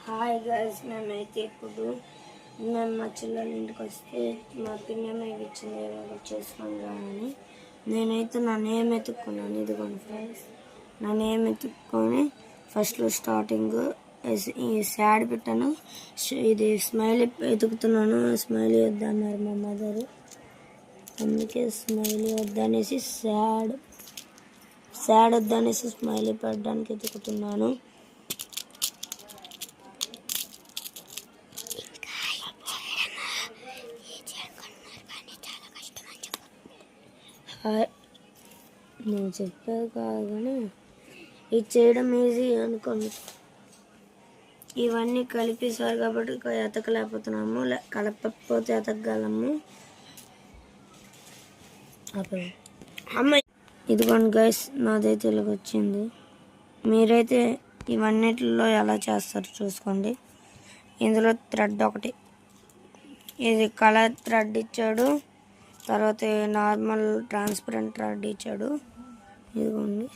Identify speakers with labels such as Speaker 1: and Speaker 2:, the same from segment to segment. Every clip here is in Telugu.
Speaker 1: హాయ్ గైస్, మేమైతే ఇప్పుడు మేము మా చిల్లల ఇంటికి వస్తే మా పిన్నమ్మ ఇచ్చింది ఏదో చేసుకొని రాని నేనైతే నా నేమ్ ఎత్తుక్కున్నాను. ఇదిగోండి ఫ్రెండ్స్, నా నేమ్ ఎత్తుక్కొని ఫస్ట్లో స్టార్టింగ్ ఈ సాడ్ పెట్టాను. ఇది స్మైలీ ఎతుకుతున్నాను. స్మైలీ వద్దన్నారు మా మదరు, అందుకే స్మైలీ వద్దనేసి సాడ్ వద్దనేసి స్మైలీ పెట్టడానికి ఎతుకుతున్నాను. నేను చెప్పేది కాదు కానీ ఇది చేయడం ఈజీ అనుకోండి. ఇవన్నీ కలిపేసారు కాబట్టి ఎతకలేకపోతున్నాము, కలపకపోతే ఎతకగలము. అమ్మ ఇదిగోండి గైస్, నాదైతే ఇలాగ వచ్చింది. మీరైతే ఇవన్నిటిలో ఎలా చేస్తారో చూసుకోండి. ఇందులో థ్రెడ్ ఒకటి, ఇది కలర్ థ్రెడ్ ఇచ్చాడు, తర్వాత నార్మల్ ట్రాన్స్పరెంట్ థ్రెడ్ ఇచ్చాడు. ఇదిగోండి,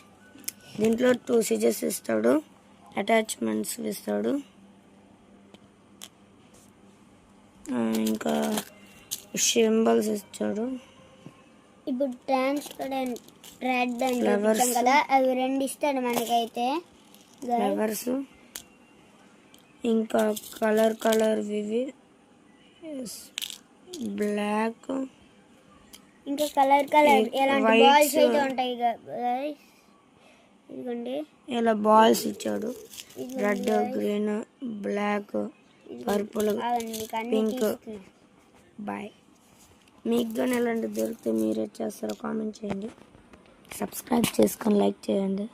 Speaker 1: దీంట్లో 2 సిజెస్ ఇస్తాడు, అటాచ్మెంట్స్ ఇస్తాడు, ఇంకా సింబల్స్ ఇచ్చాడు.
Speaker 2: ఇప్పుడు ట్రాన్స్పరెంట్ థ్రెడ్ అని చెప్పాం కదా, అవి 2 ఇస్తాడు మనకైతే.
Speaker 1: ఫ్లవర్స్, ఇంకా కలర్ ఇవి బ్లాక్,
Speaker 2: ఇంకా కలర్ ఎలాంటి బాల్స్ అయితే ఉంటాయి గైస్. ఇదిగోండి
Speaker 1: ఇలా బాల్స్ ఇచ్చాడు. Red, green, black, purple, pink. Bye. మీకు కానీ ఎలాంటి దొరికితే మీరే చేస్తారో కామెంట్ చేయండి. సబ్స్క్రైబ్ చేసుకొని లైక్ చేయండి.